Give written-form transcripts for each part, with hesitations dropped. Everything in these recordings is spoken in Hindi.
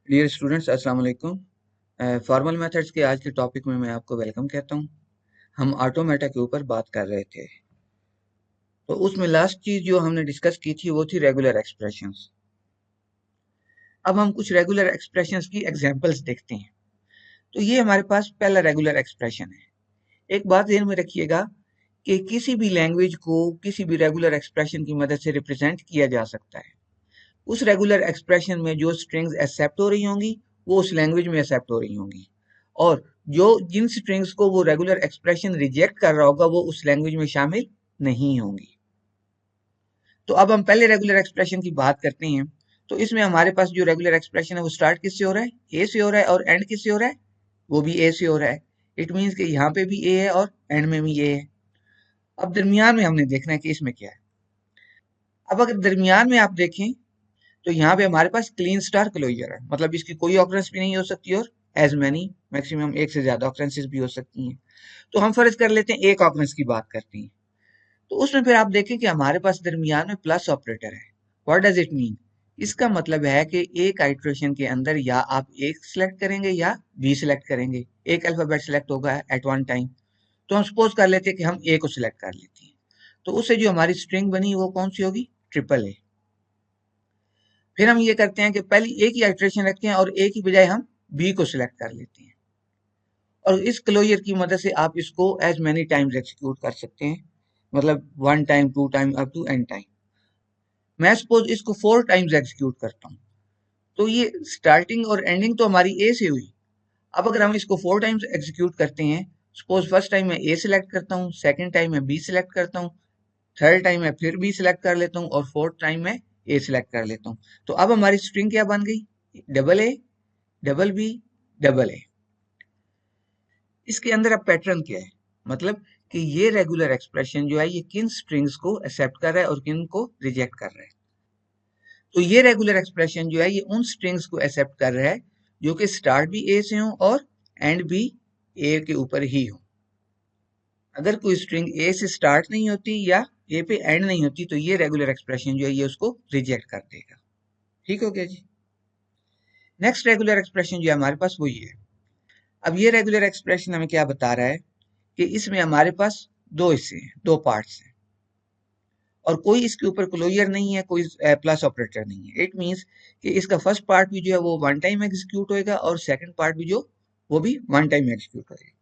डियर स्टूडेंट्स, अस्सलाम वालेकुम। फॉर्मल मेथड्स के आज के टॉपिक में मैं आपको वेलकम कहता हूँ। हम ऑटोमेटा के ऊपर बात कर रहे थे, तो उसमें लास्ट चीज जो हमने डिस्कस की थी वो थी रेगुलर एक्सप्रेशंस। अब हम कुछ रेगुलर एक्सप्रेशंस की एग्जांपल्स देखते हैं। तो ये हमारे पास पहला रेगुलर एक्सप्रेशन है। एक बात ध्यान में रखिएगा कि किसी भी लैंग्वेज को किसी भी रेगुलर एक्सप्रेशन की मदद से रिप्रेजेंट किया जा सकता है। उस रेगुलर एक्सप्रेशन में जो स्ट्रिंग्स एक्सेप्ट हो रही होंगी वो उस लैंग्वेज में एक्सेप्ट हो रही होंगी, और जो जिन स्ट्रिंग्स को वो रेगुलर एक्सप्रेशन रिजेक्ट कर रहा होगा वो उस लैंग्वेज में शामिल नहीं होंगी। तो अब हम पहले रेगुलर एक्सप्रेशन की बात करते हैं। तो इसमें हमारे पास जो रेगुलर एक्सप्रेशन है वो स्टार्ट किससे हो रहा है? ए से हो रहा है, और एंड किससे हो रहा है? वो भी ए से हो रहा है। इट मीन्स कि यहाँ पे भी ए है और एंड में भी ए है। अब दरमियान में हमने देखना है कि इसमें क्या है। अब अगर दरमियान में आप देखें तो यहाँ पे हमारे पास क्लीन स्टार क्लोजर है, मतलब इसकी कोई ऑकरेंस भी नहीं हो सकती, और एज मैनी मैक्सिमम एक से ज्यादा ऑकरेंसेस भी हो सकती हैं। तो हम फर्ज कर लेते हैं एक ऑकरेंस की बात करते हैं। तो उसमें फिर आप देखें कि हमारे पास दरमियान में प्लस ऑपरेटर है। What does it mean? इसका मतलब है कि एक आइट्रेशन के अंदर या आप एक सिलेक्ट करेंगे या बी सिलेक्ट करेंगे, एक अल्फाबेट सिलेक्ट होगा एट वन टाइम। तो हम सपोज कर लेते हैं कि हम ए को सिलेक्ट कर लेते हैं, तो उससे जो हमारी स्ट्रिंग बनी वो कौन सी होगी? Triple A. फिर हम ये करते हैं कि पहले ए की आइट्रेशन रखते हैं और ए की बजाय हम बी को सिलेक्ट कर लेते हैं, और इस क्लोजर की मदद से आप इसको एज मैनी टाइम्स एग्जीक्यूट कर सकते हैं, मतलब one time, two time, up to n time. मैं सपोज इसको 4 टाइम्स एग्जीक्यूट करता हूँ, तो ये स्टार्टिंग और एंडिंग तो हमारी ए से हुई। अब अगर हम इसको 4 टाइम्स एग्जीक्यूट करते हैं, सपोज फर्स्ट टाइम मैं ए सिलेक्ट करता हूँ, सेकेंड टाइम मैं बी सिलेक्ट करता हूँ, थर्ड टाइम मैं फिर बी सिलेक्ट कर लेता हूँ, और फोर्थ टाइम मैं ए सिलेक्ट कर लेता हूँ। तो अब हमारी स्ट्रिंग क्या बन गई? Double A, double B, double A. इसके अंदर अब पैटर्न क्या है, मतलब कि ये रेगुलर एक्सप्रेशन जो है ये किन स्ट्रिंग्स को एक्सेप्ट कर रहा है और किन को रिजेक्ट कर रहा है। तो ये रेगुलर एक्सप्रेशन जो है ये उन स्ट्रिंग्स को एक्सेप्ट कर रहा है जो कि स्टार्ट भी ए से हो और एंड भी ए के ऊपर ही हो। अगर कोई स्ट्रिंग ए से स्टार्ट नहीं होती या ए पे एंड नहीं होती तो ये रेगुलर एक्सप्रेशन जो है ये उसको रिजेक्ट कर देगा। ठीक हो गया जी। नेक्स्ट रेगुलर एक्सप्रेशन जो है हमारे पास वो ये है। अब ये रेगुलर एक्सप्रेशन हमें क्या बता रहा है कि इसमें हमारे पास दो हिस्से हैं, दो पार्ट्स हैं, और कोई इसके ऊपर क्लोजर नहीं है, कोई प्लस ऑपरेटर नहीं है। इट मींस कि इसका फर्स्ट पार्ट भी जो है वो वन टाइम एग्जीक्यूट होएगा, और सेकंड पार्ट भी जो वो भी वन टाइम एग्जीक्यूट होएगा।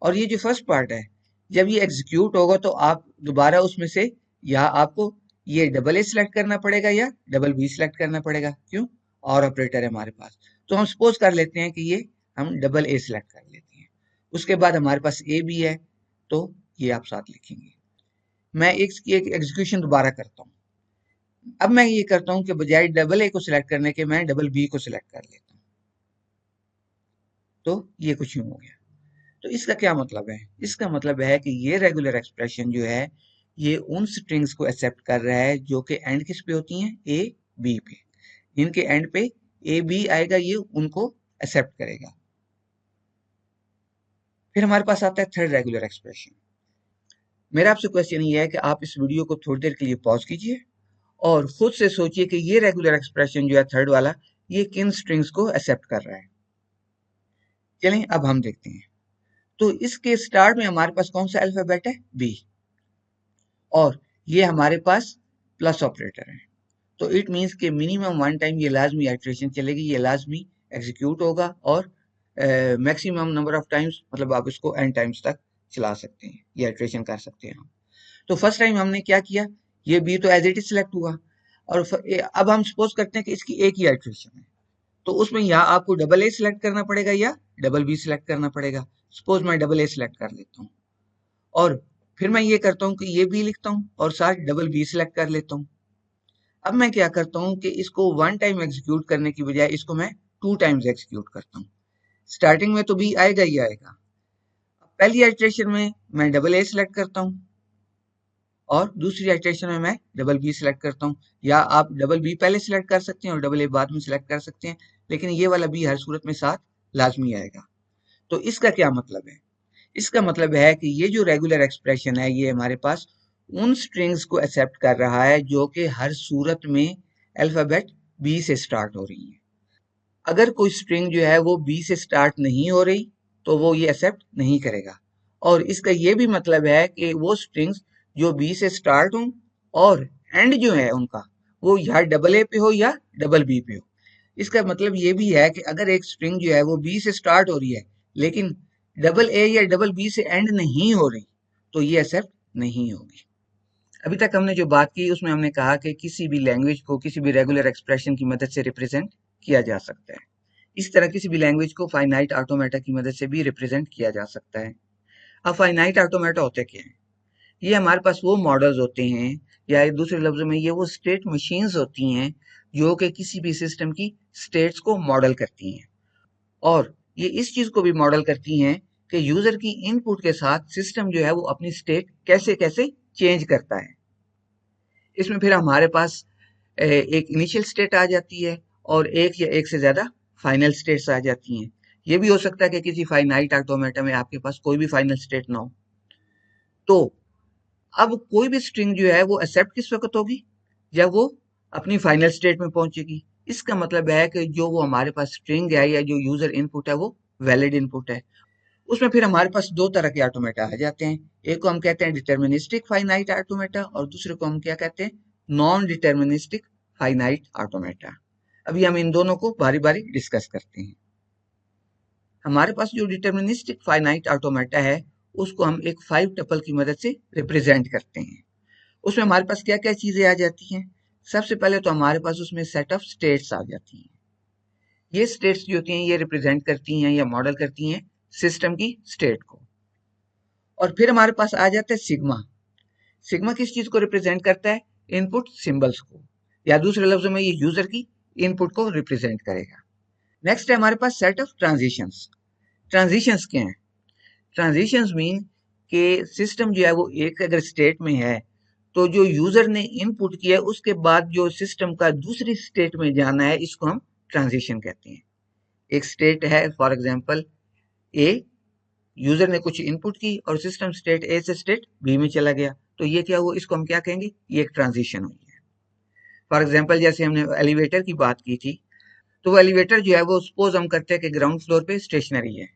और ये जो फर्स्ट पार्ट है, जब ये एग्जीक्यूट होगा तो आप दोबारा उसमें से या आपको ये डबल ए सिलेक्ट करना पड़ेगा या डबल बी सिलेक्ट करना पड़ेगा। क्यों? और ऑपरेटर है हमारे पास। तो हम सपोज कर लेते हैं कि ये हम डबल ए सिलेक्ट कर लेते हैं, उसके बाद हमारे पास ए भी है, तो ये आप साथ लिखेंगे। मैं इसकी एक एग्जीक्यूशन दोबारा करता हूँ। अब मैं ये करता हूँ कि बजाय डबल ए को सिलेक्ट करने के मैं डबल बी को सिलेक्ट कर लेता हूँ। तो ये कुछ यूं हो गया। तो इसका क्या मतलब है? इसका मतलब है कि ये रेगुलर एक्सप्रेशन जो है ये उन स्ट्रिंग्स को एक्सेप्ट कर रहा है जो कि एंड किस पे होती हैं? ए बी पे। जिनके एंड पे ए बी आएगा ये उनको एक्सेप्ट करेगा। फिर हमारे पास आता है थर्ड रेगुलर एक्सप्रेशन। मेरा आपसे क्वेश्चन ये है कि आप इस वीडियो को थोड़ी देर के लिए पॉज कीजिए और खुद से सोचिए कि ये रेगुलर एक्सप्रेशन जो है थर्ड वाला, ये किन स्ट्रिंग्स को एक्सेप्ट कर रहा है। चलें अब हम देखते हैं। तो इसके स्टार्ट में हमारे पास कौन सा अल्फाबेट है? बी, और ये हमारे पास प्लस ऑपरेटर है। तो इट मीन्स के मिनिमम वन टाइम ये लाजमी आइट्रेशन चलेगी, ये लाजमी एग्जीक्यूट होगा, और मैक्सिमम नंबर ऑफ टाइम्स, मतलब आप इसको एन टाइम्स तक चला सकते हैं, ये आइट्रेशन कर सकते हैं हम। तो फर्स्ट टाइम हमने क्या किया, ये बी तो एज इट इज सिलेक्ट हुआ, और अब हम सपोज करते हैं कि इसकी एक ही आइट्रेशन है, तो उसमें या आपको डबल ए सिलेक्ट करना पड़ेगा या डबल बी सिलेक्ट करना पड़ेगा। सपोज मैं डबल ए सिलेक्ट कर लेता हूँ, और फिर मैं ये करता हूँ कि ये बी लिखता हूँ और साथ डबल बी सिलेक्ट कर लेता हूँ। अब मैं क्या करता हूँ कि इसको वन टाइम एग्जीक्यूट करने की बजाय इसको मैं 2 टाइम्स एग्जीक्यूट करता हूँ। स्टार्टिंग में तो बी आएगा ही आएगा। पहली आइट्रेशन में मैं डबल ए सिलेक्ट करता हूँ, और दूसरी आइट्रेशन में मैं डबल बी सिलेक्ट करता हूँ, या आप डबल बी पहले सिलेक्ट कर सकते हैं और डबल ए बाद में सिलेक्ट कर सकते हैं, लेकिन ये वाला बी हर सूरत में साथ लाजमी आएगा। तो इसका क्या मतलब है? इसका मतलब है कि ये जो रेगुलर एक्सप्रेशन है ये हमारे पास उन स्ट्रिंग्स को एक्सेप्ट कर रहा है जो कि हर सूरत में अल्फाबेट बी से स्टार्ट हो रही है। अगर कोई स्ट्रिंग जो है वो बी से स्टार्ट नहीं हो रही तो वो ये एक्सेप्ट नहीं करेगा। और इसका ये भी मतलब है कि वो स्ट्रिंग्स जो बी से स्टार्ट हो और एंड जो है उनका वो या डबल ए पे हो या डबल बी पे हो। इसका मतलब ये भी है कि अगर एक स्ट्रिंग जो है वो बी से स्टार्ट हो रही है लेकिन डबल ए या डबल बी से एंड नहीं हो रही तो ये एक्सेप्ट नहीं होगी। अभी तक हमने जो बात की उसमें हमने कहा कि किसी भी लैंग्वेज को किसी भी रेगुलर एक्सप्रेशन की मदद से रिप्रेजेंट किया जा सकता है। इस तरह किसी भी लैंग्वेज को फाइनाइट ऑटोमेटा की मदद से भी रिप्रेजेंट किया जा सकता है। अब फाइनाइट ऑटोमेटा होते क्या हैं? ये हमारे पास वो मॉडल्स होते हैं या एक दूसरे लफ्जों में ये वो स्टेट मशीन्स होती हैं जो कि किसी भी सिस्टम की स्टेट्स को मॉडल करती हैं। और ये इस चीज को भी मॉडल करती हैं कि यूजर की इनपुट के साथ सिस्टम जो है वो अपनी स्टेट कैसे कैसे चेंज करता है। इसमें फिर हमारे पास एक इनिशियल स्टेट आ जाती है और एक या एक से ज्यादा फाइनल स्टेट्स आ जाती हैं। ये भी हो सकता है कि किसी फाइनाइट ऑटोमेटा में आपके पास कोई भी फाइनल स्टेट ना हो। तो अब कोई भी स्ट्रिंग जो है वो एक्सेप्ट किस वक्त होगी? जब वो अपनी फाइनल स्टेट में पहुंचेगी। इसका मतलब है कि जो वो हमारे पास स्ट्रिंग है या जो यूजर इनपुट है वो वैलिड इनपुट है। उसमें फिर हमारे पास दो तरह के ऑटोमेटा आ जाते हैं। एक को हम कहते हैं डिटर्मिनिस्टिक फाइनाइट ऑटोमेटा और दूसरे को हम क्या कहते हैं? Non deterministic finite automata. अभी हम इन दोनों को बारी बारी डिस्कस करते हैं। हमारे पास जो डिटर्मिनिस्टिक फाइनाइट ऑटोमेटा है उसको हम एक 5 टपल की मदद से रिप्रेजेंट करते हैं। उसमें हमारे पास क्या क्या चीजें आ जाती हैं? सबसे पहले तो हमारे पास उसमें सेट ऑफ स्टेट्स आ जाती हैं। ये स्टेट्स जो होती हैं ये रिप्रेजेंट करती हैं या मॉडल करती हैं सिस्टम की स्टेट को। और फिर हमारे पास आ जाता है सिग्मा। सिग्मा किस चीज को रिप्रेजेंट करता है? इनपुट सिंबल्स को, या दूसरे लफ्जों में ये यूजर की इनपुट को रिप्रेजेंट करेगा। नेक्स्ट है हमारे पास सेट ऑफ ट्रांजिशंस। ट्रांजिशंस क्या हैं? ट्रांजिशंस मीन कि सिस्टम जो है वो एक अगर स्टेट में है तो जो यूजर ने इनपुट किया है उसके बाद जो सिस्टम का दूसरी स्टेट में जाना है इसको हम ट्रांजिशन कहते हैं। एक स्टेट है फॉर एग्जांपल ए, यूजर ने कुछ इनपुट की और सिस्टम स्टेट ए से स्टेट बी में चला गया तो ये क्या हुआ? इसको हम क्या कहेंगे? ये एक ट्रांजिशन हुई है। फॉर एग्जांपल जैसे हमने एलिवेटर की बात की थी तो वो एलिवेटर जो है वो सपोज हम करते हैं कि ग्राउंड फ्लोर पे स्टेशनरी है।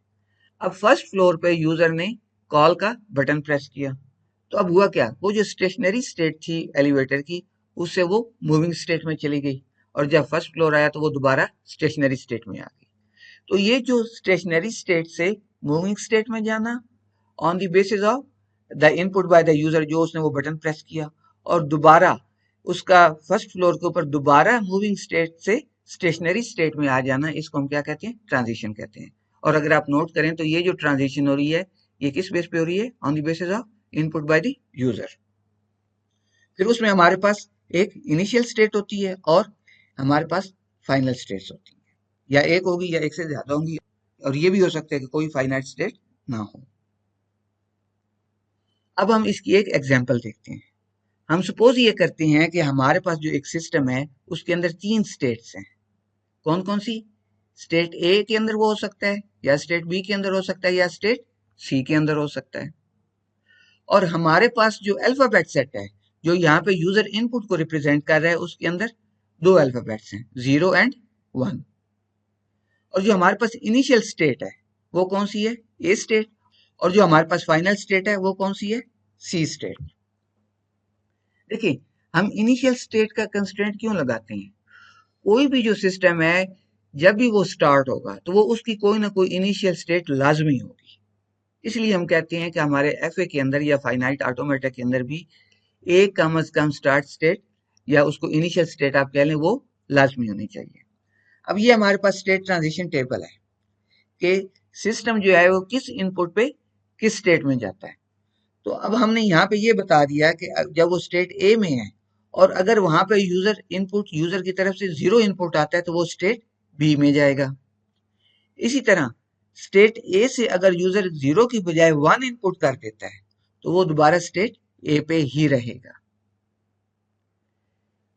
अब फर्स्ट फ्लोर पे यूजर ने कॉल का बटन प्रेस किया तो अब हुआ क्या? वो जो स्टेशनरी स्टेट थी एलिवेटर की उससे वो मूविंग स्टेट में चली गई और जब फर्स्ट फ्लोर आया तो वो दोबारा स्टेशनरी स्टेट में आ गई। तो ये जो स्टेशनरी स्टेट से मूविंग स्टेट में जाना on the basis of the input by the user, जो उसने वो बटन प्रेस किया और दोबारा उसका फर्स्ट फ्लोर के ऊपर दोबारा मूविंग स्टेट से स्टेशनरी स्टेट में आ जाना, इसको हम क्या कहते हैं? ट्रांजिशन कहते हैं। और अगर आप नोट करें तो ये जो ट्रांजिशन हो रही है ये किस बेस पे हो रही है? On the basis of input by the user. फिर उसमें हमारे पास एक इनिशियल स्टेट होती है और हमारे पास फाइनल स्टेट्स होती है, या एक होगी या एक से ज्यादा होंगी और ये भी हो सकता है कि कोई फाइनाइट स्टेट ना हो। अब हम इसकी एक एग्जांपल देखते हैं। हम सपोज ये करते हैं कि हमारे पास जो एक सिस्टम है उसके अंदर 3 स्टेट्स हैं। कौन कौन सी? स्टेट ए के अंदर वो हो सकता है, या स्टेट बी के अंदर हो सकता है, या स्टेट सी के अंदर हो सकता है। और हमारे पास जो अल्फाबेट सेट है जो यहाँ पे यूजर इनपुट को रिप्रेजेंट कर रहा है उसके अंदर 2 अल्फाबेट्स हैं, 0 एंड 1। और जो हमारे पास इनिशियल स्टेट है वो कौन सी है? ए स्टेट। और जो हमारे पास फाइनल स्टेट है वो कौन सी है? सी स्टेट। देखिए, हम इनिशियल स्टेट का कंस्ट्रेंट क्यों लगाते हैं? कोई भी जो सिस्टम है जब भी वो स्टार्ट होगा तो वो उसकी कोई ना कोई इनिशियल स्टेट लाजमी होगी। इसलिए हम कहते हैं कि हमारे एफए के अंदर या फाइनाइट ऑटोमेटा के अंदर भी एक कम से कम स्टार्ट स्टेट या उसको इनिशियल स्टेट आप कह लें वो लाजमी होनी चाहिए। अब ये हमारे पास स्टेट ट्रांजिशन टेबल है कि सिस्टम जो है वो किस इनपुट पे किस स्टेट में जाता है। तो अब हमने यहाँ पे ये बता दिया कि जब वो स्टेट ए में है और अगर वहां पे यूजर की तरफ से 0 इनपुट आता है तो वो स्टेट बी में जाएगा। इसी तरह स्टेट ए से अगर यूजर 0 की बजाय 1 इनपुट कर देता है तो वो दोबारा स्टेट ए पे ही रहेगा।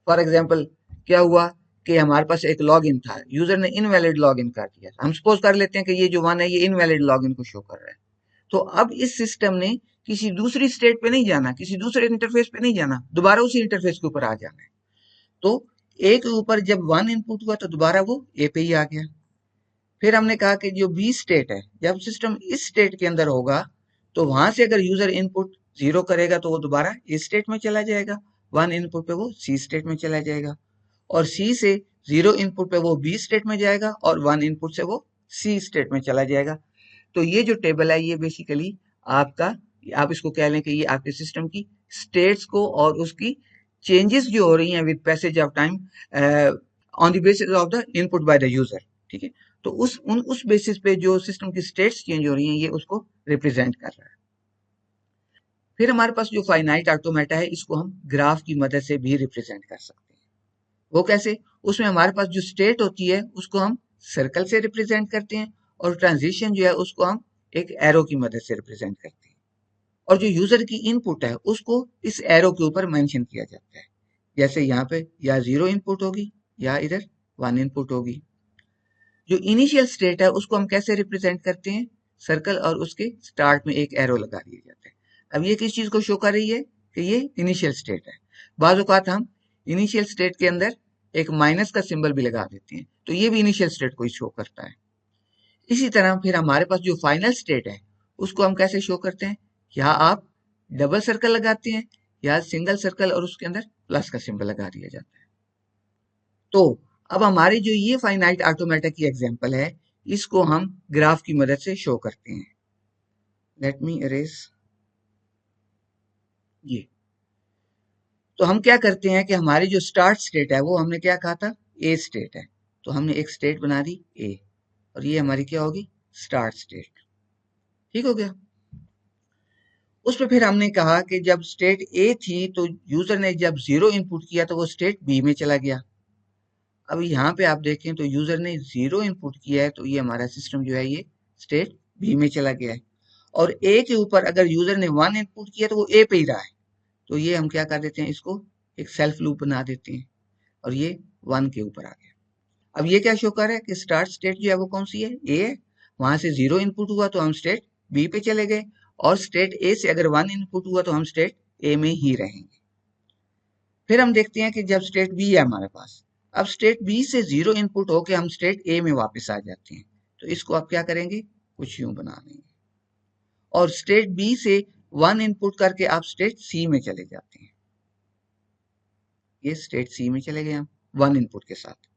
फॉर एग्जाम्पल क्या हुआ कि हमारे पास एक लॉग इन था, यूजर ने इनवैलिड लॉग इन कर दिया। हम सपोज कर लेते हैं कि ये जो 1 है ये इनवैलिड लॉग इन को शो कर रहा है। तो अब इस सिस्टम ने किसी दूसरी स्टेट पे नहीं जाना, किसी दूसरे इंटरफेस पे नहीं जाना, दोबारा उसी इंटरफेस के ऊपर आ जाना है। तो ए के ऊपर जब 1 इनपुट हुआ तो दोबारा वो ए पे ही आ गया। फिर हमने कहा कि जो बी स्टेट है, जब सिस्टम इस स्टेट के अंदर होगा तो वहां से अगर यूजर इनपुट 0 करेगा तो वो दोबारा इस स्टेट में चला जाएगा, 1 इनपुट पे वो सी स्टेट में चला जाएगा, और सी से 0 इनपुट पे वो बी स्टेट में जाएगा और 1 इनपुट से वो सी स्टेट में चला जाएगा। तो ये जो टेबल है ये बेसिकली आपका, आप इसको कह लें कि ये आपके सिस्टम की स्टेट्स को और उसकी चेंजेस जो हो रही हैं with passage of time on the basis of the input by the user, ठीक है। तो उस बेसिस पे जो सिस्टम की स्टेट्स चेंज हो रही हैं ये उसको रिप्रेजेंट कर रहा है। फिर हमारे पास जो फाइनाइट ऑटोमेटा है इसको हम ग्राफ की मदद से भी रिप्रेजेंट कर सकते हैं। वो कैसे? उसमें हमारे पास जो स्टेट होती है उसको हम सर्कल से रिप्रेजेंट करते हैं और ट्रांजिशन जो है उसको हम एक एरो की मदद से रिप्रेजेंट करते हैं, और जो यूजर की इनपुट है उसको इस एरो के ऊपर मेंशन किया जाता है। जैसे यहाँ पे या 0 इनपुट होगी या इधर 1 इनपुट होगी। जो इनिशियल स्टेट है उसको हम कैसे रिप्रेजेंट करते हैं? सर्कल और उसके स्टार्ट में एक एरो लगा दिया जाता है। अब ये किस चीज को शो कर रही है कि ये इनिशियल स्टेट है। बाज़ औक़ात हम इनिशियल स्टेट के अंदर एक माइनस का सिंबल भी लगा देते हैं, तो ये भी इनिशियल स्टेट को ही शो करता है। इसी तरह फिर हमारे पास जो फाइनल स्टेट है उसको हम कैसे शो करते हैं? या आप डबल सर्कल लगाते हैं या सिंगल सर्कल और उसके अंदर प्लस का सिंबल लगा दिया जाता है। तो अब हमारी जो ये फाइनाइट ऑटोमेटा की एग्जांपल है इसको हम ग्राफ की मदद से शो करते हैं। लेट मी इरेज ये। तो हम क्या करते हैं कि हमारी जो स्टार्ट स्टेट है वो हमने क्या कहा था? ए स्टेट है। तो हमने एक स्टेट बना दी ए, और ये हमारी क्या होगी? Start state. ठीक हो गया। उस पर फिर हमने कहा कि जब स्टेट ए थी तो यूजर ने जब 0 इनपुट किया तो वो स्टेट बी में चला गया। अब यहाँ पे आप देखें तो यूजर ने 0 इनपुट किया है तो ये हमारा सिस्टम जो है ये स्टेट बी में चला गया है, और ए के ऊपर अगर यूजर ने 1 इनपुट किया तो वो ए पे ही रहा है। तो ये हम क्या कर देते हैं, इसको एक सेल्फ लूप बना देते हैं और ये 1 के ऊपर आ गया। अब ये क्या शो कर रहा है कि स्टार्ट स्टेट जो है वो कौन सी है? ए है। वहां से 0 इनपुट हुआ तो हम स्टेट बी पे चले गए, और स्टेट ए से अगर 1 इनपुट हुआ तो हम स्टेट ए में ही रहेंगे। फिर हम देखते हैं कि जब स्टेट बी है हमारे पास, अब स्टेट बी से 0 इनपुट होके हम स्टेट ए में वापस आ जाते हैं। तो इसको आप क्या करेंगे? कुछ यूं बना लेंगे, और स्टेट बी से 1 इनपुट करके आप स्टेट सी में चले जाते हैं। ये स्टेट सी में चले गए हम 1 इनपुट के साथ।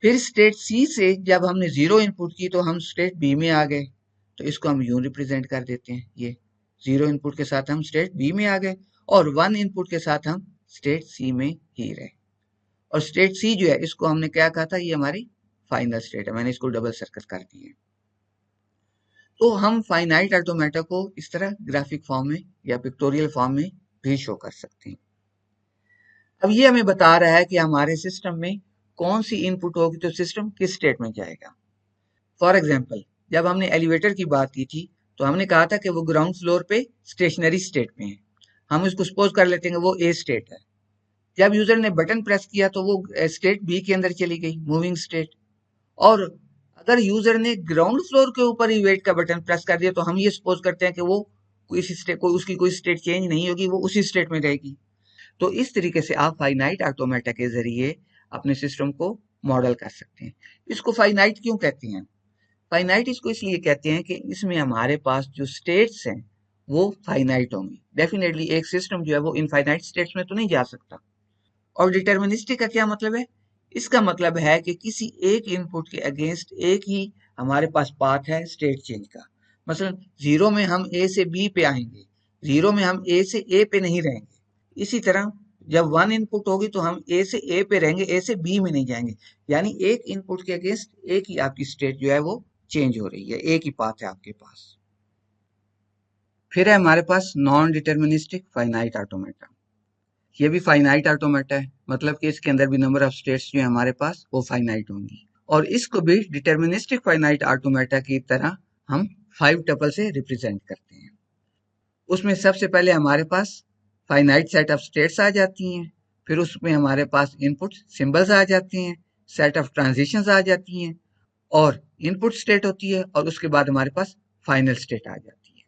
फिर स्टेट सी से जब हमने 0 इनपुट की तो हम स्टेट बी में आ गए। तो इसको हम यूं रिप्रेजेंट कर देते हैं, ये 0 इनपुट के साथ हम स्टेट बी में आ गए और 1 इनपुट के साथ हम स्टेट सी में ही रहे। और स्टेट सी जो है इसको हमने क्या कहा था? ये हमारी फाइनल स्टेट है। मैंने इसको डबल सर्कल कर दिए। तो हम फाइनाइट ऑटोमेटा को इस तरह ग्राफिक फॉर्म में या पिक्टोरियल फॉर्म में भी शो कर सकते हैं। अब ये हमें बता रहा है कि हमारे सिस्टम में कौन सी इनपुट होगी तो सिस्टम किस स्टेट में जाएगा। फॉर एग्जाम्पल, जब हमने एलिवेटर की बात की थी तो हमने कहा था कि वो ग्राउंड फ्लोर पे स्टेशनरी स्टेट में है। हम इसको सपोज कर लेते हैं कि वो ए स्टेट है। जब यूजर ने बटन प्रेस किया तो वो स्टेट बी के अंदर चली गई, मूविंग स्टेट। और अगर यूजर ने ग्राउंड फ्लोर के ऊपर ही वेट का बटन प्रेस कर दिया तो हम ये सपोज करते हैं कि वो उसकी कोई स्टेट चेंज नहीं होगी, वो उसी स्टेट में रहेगी। तो इस तरीके से आप फाइनाइट ऑटोमेटा के जरिए अपने सिस्टम को मॉडल कर सकते हैं। इसको फाइनाइट क्यों कहते हैं? फाइनाइट इसको इसलिए कहते हैं कि इसमें हमारे पास जो स्टेट्स हैं वो फाइनाइट होंगी। डेफिनेटली एक सिस्टम जो है वो इनफाइनाइट स्टेट्स में तो नहीं जा सकता। और डिटर्मिनिस्टिक का क्या मतलब है? इसका मतलब है कि किसी एक इनपुट के अगेंस्ट एक ही हमारे पास पाथ है स्टेट चेंज का। मसलन 0 में हम ए से बी पे आएंगे, 0 में हम ए से ए पे नहीं रहेंगे। इसी तरह जब 1 इनपुट होगी तो हम ए से ए पे रहेंगे, ए से बी में नहीं जाएंगे। यानी एक इनपुट के अगेंस्ट एक ही आपकी स्टेट जो है वो चेंज हो रही है, एक ही पाथ है आपके पास। फिर है हमारे पास नॉन डिटर्मिनिस्टिक फाइनाइट ऑटोमेटा। ये भी फाइनाइट ऑटोमेटा है, मतलब कि इसके अंदर भी नंबर ऑफ स्टेट्स जो है हमारे पास वो फाइनाइट होंगी। और इसको भी डिटर्मिनिस्टिक फाइनाइट ऑटोमेटा की तरह हम 5 टपल से रिप्रेजेंट करते हैं। उसमें सबसे पहले हमारे पास फाइनाइट सेट ऑफ स्टेट्स आ जाती हैं, फिर उसमें हमारे पास इनपुट सिंबल्स आ जाते हैं, सेट ऑफ ट्रांजिशंस आ जाती हैं, और इनपुट स्टेट होती है, और उसके बाद हमारे पास फाइनल स्टेट आ जाती है।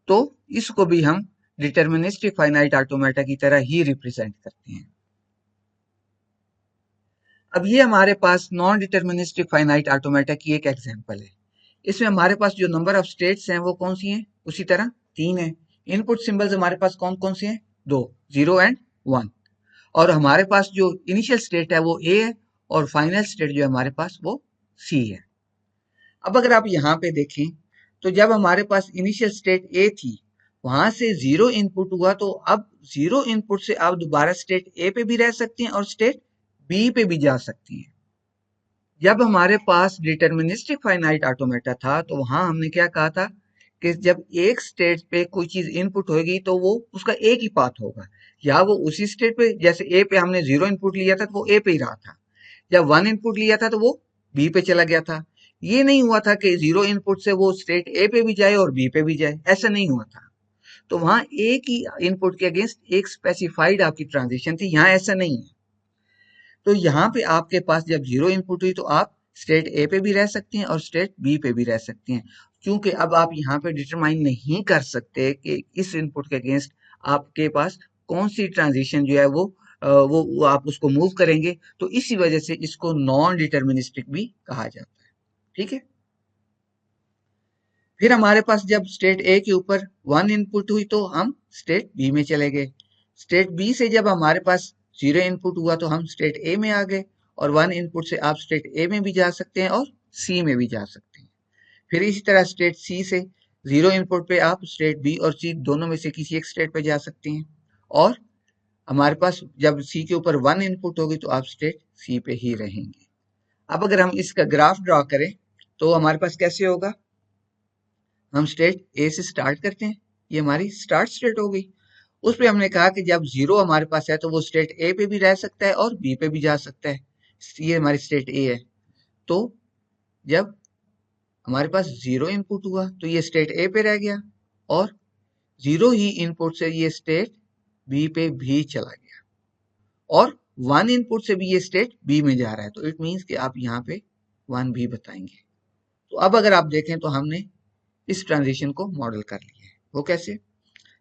तो इसको भी हम डिटर्मिनिस्टिक फाइनाइट ऑटोमेटा की तरह ही रिप्रेजेंट करते हैं। अब ये हमारे पास नॉन डिटर्मिनिस्टिक फाइनाइट ऑटोमेटा की एक एग्जांपल है। इसमें हमारे पास जो नंबर ऑफ स्टेट्स हैं वो कौन सी हैं, उसी तरह 3 है। इनपुट सिंबल्स हमारे पास कौन कौन से हैं, 2, 0 एंड 1। और हमारे पास जो इनिशियल स्टेट है वो ए है और फाइनल स्टेट जो है हमारे पास वो सी है। अब अगर आप यहाँ पे देखें तो जब हमारे पास इनिशियल स्टेट ए थी, वहां से 0 इनपुट हुआ, तो अब 0 इनपुट से आप दोबारा स्टेट ए पे भी रह सकती हैं और स्टेट बी पे भी जा सकती हैं। जब हमारे पास डिटर्मिनिस्टिक फाइनाइट ऑटोमेटा था तो वहां हमने क्या कहा था कि जब एक स्टेट पे कोई चीज इनपुट होगी तो वो उसका एक ही पाथ होगा, या वो उसी स्टेट पे, जैसे ए पे हमने 0 इनपुट लिया था तो वो ए पे ही रहा था, जब 1 इनपुट लिया था तो वो बी पे चला गया था। ये नहीं हुआ था कि 0 इनपुट से वो स्टेट ए पे भी जाए और बी पे भी जाए, ऐसा नहीं हुआ था। तो वहां एक ही इनपुट के अगेंस्ट एक स्पेसिफाइड आपकी ट्रांजिशन थी, यहाँ ऐसा नहीं है। तो यहाँ पे आपके पास जब 0 इनपुट हुई तो आप स्टेट ए पे भी रह सकती हैं और स्टेट बी पे भी रह सकती हैं, क्योंकि अब आप यहाँ पे डिटरमाइन नहीं कर सकते कि इस इनपुट के अगेंस्ट आपके पास कौन सी ट्रांजिशन जो है वो आप उसको मूव करेंगे। तो इसी वजह से इसको नॉन डिटर्मिनिस्टिक भी कहा जाता है। ठीक है, फिर हमारे पास जब स्टेट ए के ऊपर 1 इनपुट हुई तो हम स्टेट बी में चले गए। स्टेट बी से जब हमारे पास 0 इनपुट हुआ तो हम स्टेट ए में आ गए, और 1 इनपुट से आप स्टेट ए में भी जा सकते हैं और सी में भी जा सकते हैं। फिर इसी तरह स्टेट सी से 0 इनपुट पे आप स्टेट बी और सी दोनों में से किसी एक स्टेट पे जा सकते हैं, और हमारे पास जब सी के ऊपर 1 इनपुट होगी तो आप स्टेट सी पे ही रहेंगे। अब अगर हम इसका ग्राफ ड्रॉ करें तो हमारे पास कैसे होगा, हम स्टेट ए से स्टार्ट करते हैं, ये हमारी स्टार्ट स्टेट हो गई। उस पे हमने कहा कि जब 0 हमारे पास है तो वो स्टेट ए पे भी रह सकता है और बी पे भी जा सकता है, ये हमारी स्टेट ए है। तो जब हमारे पास 0 इनपुट हुआ तो ये स्टेट ए पे रह गया, और 0 ही इनपुट से ये स्टेट बी पे भी चला गया, और 1 इनपुट से भी ये स्टेट बी में जा रहा है, तो इट मीन्स कि आप यहाँ पे 1 भी बताएंगे। तो अब अगर आप देखें तो हमने इस ट्रांजिशन को मॉडल कर लिया है। वो कैसे,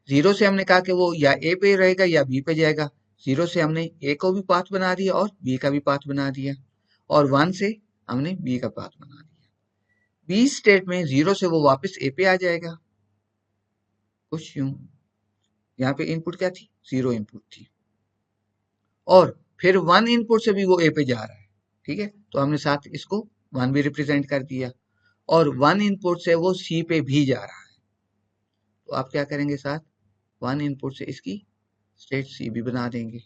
0 से हमने कहा कि वो या ए पे रहेगा या बी पे जाएगा। 0 से हमने ए को भी पाथ बना दिया और बी का भी पाथ बना दिया, और 1 से हमने बी का पाथ बना दिया। बी स्टेट में 0 से वो वापस ए पे आ जाएगा, कुछ यूं। यहाँ पे इनपुट क्या थी, 0 इनपुट थी, और फिर 1 इनपुट से भी वो ए पे जा रहा है। ठीक है, तो हमने साथ इसको 1 भी रिप्रेजेंट कर दिया, और 1 इनपुट से वो सी पे भी जा रहा है, तो आप क्या करेंगे, साथ 1 इनपुट से इसकी स्टेट सी भी बना देंगे।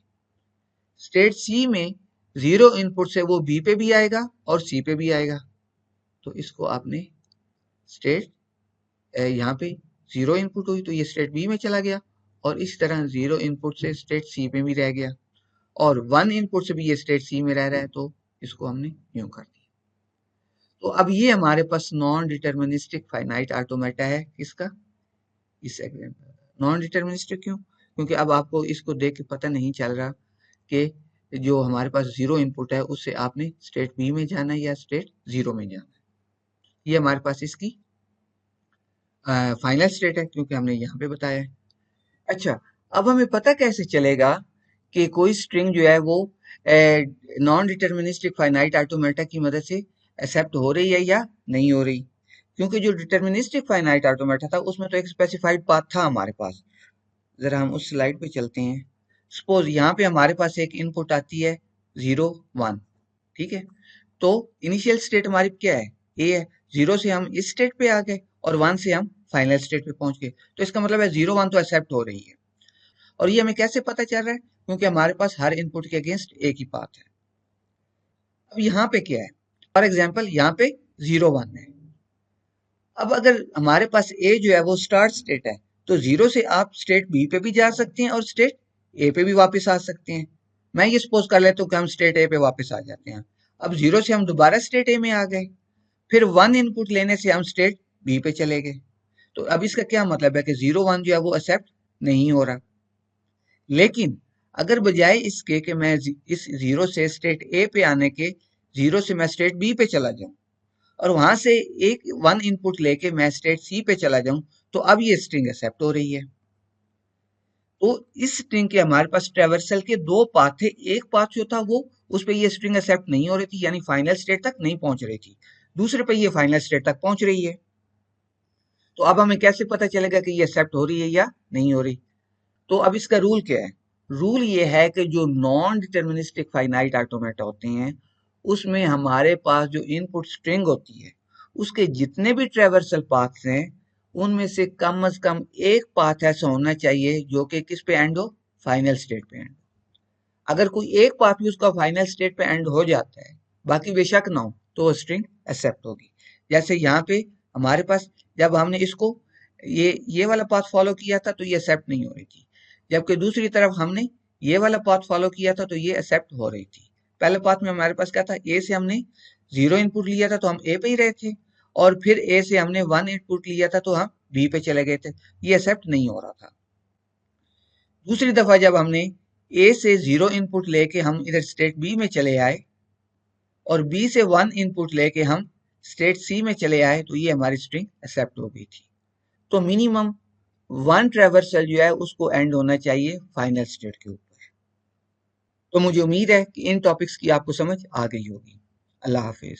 स्टेट सी में 0 इनपुट से वो बी पे भी आएगा और सी पे भी आएगा, तो इसको आपने स्टेट यहाँ पे 0 इनपुट हुई तो ये स्टेट बी में चला गया, और इस तरह 0 इनपुट से स्टेट सी में भी रह गया, और 1 इनपुट से भी ये स्टेट सी में रह रहा है, तो इसको हमने यूं कर दिया। तो अब ये हमारे पास नॉन डिटर्मिनिस्टिक फाइनाइट ऑटोमेटा है, किसका, इस एग्जांपल। नॉन डिटर्मिनिस्टिक क्यों, क्योंकि अब आपको इसको देख के पता नहीं चल रहा कि जो हमारे पास 0 इनपुट है उससे आपने स्टेट बी में जाना है या स्टेट 0 में जाना है। ये हमारे पास इसकी फाइनल स्टेट है, क्योंकि हमने यहाँ पे बताया है। अच्छा, अब हमें पता कैसे चलेगा कि कोई स्ट्रिंग जो है वो नॉन डिटर्मिनिस्टिक फाइनाइट ऑटोमेटा की मदद से एक्सेप्ट हो रही है या नहीं हो रही, क्योंकि जो डिटर्मिनिस्टिक फाइनाइट ऑटोमेटा था उसमें तो एक स्पेसिफाइड पाथ था हमारे पास। जरा हम उस स्लाइड पे चलते हैं। सपोज यहाँ पे हमारे पास एक इनपुट आती है 0 1, ठीक है, तो इनिशियल स्टेट हमारी क्या है, ए है। 0 से हम इस स्टेट पे आ गए और 1 से हम फाइनल स्टेट पे पहुंच गए, तो इसका मतलब है 0 1 तो एक्सेप्ट हो रही है। और ये हमें कैसे पता चल रहा है, क्योंकि हमारे पास हर इनपुट के अगेंस्ट एक ही पाथ है। अब यहाँ पे क्या है, फॉर एग्जाम्पल यहाँ पे 0 1 है। अब अगर हमारे पास ए जो है वो स्टार्ट स्टेट है, तो 0 से आप स्टेट बी पे भी जा सकते हैं और स्टेट ए पे भी वापस आ सकते हैं। मैं ये सपोज कर लेता हूँ कि हम स्टेट ए पे वापस आ जाते हैं। अब 0 से हम दोबारा स्टेट ए में आ गए, फिर 1 इनपुट लेने से हम स्टेट बी पे चले गए। तो अब इसका क्या मतलब है कि 0 1 जो है वो एक्सेप्ट नहीं हो रहा। लेकिन अगर बजाय इसके कि मैं इस 0 से स्टेट ए पे आने के 0 से मैं स्टेट बी पे चला जाऊं, और वहां से एक 1 इनपुट लेके मैं स्टेट सी पे चला जाऊं, तो अब ये स्ट्रिंग एक्सेप्ट हो रही है। तो इस स्ट्रिंग के हमारे पास ट्रेवर्सल के 2 पाथ थे। एक पाथ जो था वो उस पे ये स्ट्रिंग एक्सेप्ट नहीं हो रही थी, यानी फाइनल स्टेट तक नहीं पहुंच रही थी। दूसरे पे ये फाइनल स्टेट तक पहुंच रही है। तो अब हमें कैसे पता चलेगा कि ये एक्सेप्ट हो रही है या नहीं हो रही? तो अब इसका रूल क्या है? रूल ये है कि जो नॉन डिटर्मिनिस्टिक फाइनाइट ऑटोमेटा होते हैं, उसमें हमारे पास जो इनपुट स्ट्रिंग होती है, उसके जितने भी ट्रेवर्सल पाथ्स हैं, उनमें से कम एक पाथ ऐसा होना चाहिए जो कि किस पे एंड हो? फाइनल स्टेट पे एंड। अगर कोई एक पाथ भी उसका फाइनल स्टेट पे एंड हो जाता है, बाकी बेशक ना हो, तो वो स्ट्रिंग एक्सेप्ट होगी। जैसे यहाँ पे हमारे पास जब हमने इसको ये वाला पाथ फॉलो किया था तो ये एक्सेप्ट नहीं हो रही थी, जबकि दूसरी तरफ हमने ये वाला पाथ फॉलो किया था तो ये एक्सेप्ट हो रही थी। पहले पाथ में हमारे पास क्या था? ए से हमने 0 इनपुट लिया था तो हम ए पे ही रहे थे, और फिर ए से हमने 1 इनपुट लिया था तो हम बी पे चले गए थे, ये एक्सेप्ट नहीं हो रहा था। दूसरी दफा जब हमने ए से 0 इनपुट लेके हम इधर स्टेट बी में चले आए और बी से 1 इनपुट लेके हम स्टेट सी में चले आए, तो ये हमारी स्ट्रिंग एक्सेप्ट हो गई थी। तो मिनिमम 1 ट्रेवर्सल जो है उसको एंड होना चाहिए फाइनल स्टेट के ऊपर। तो मुझे उम्मीद है कि इन टॉपिक्स की आपको समझ आ गई होगी। अल्लाह हाफिज।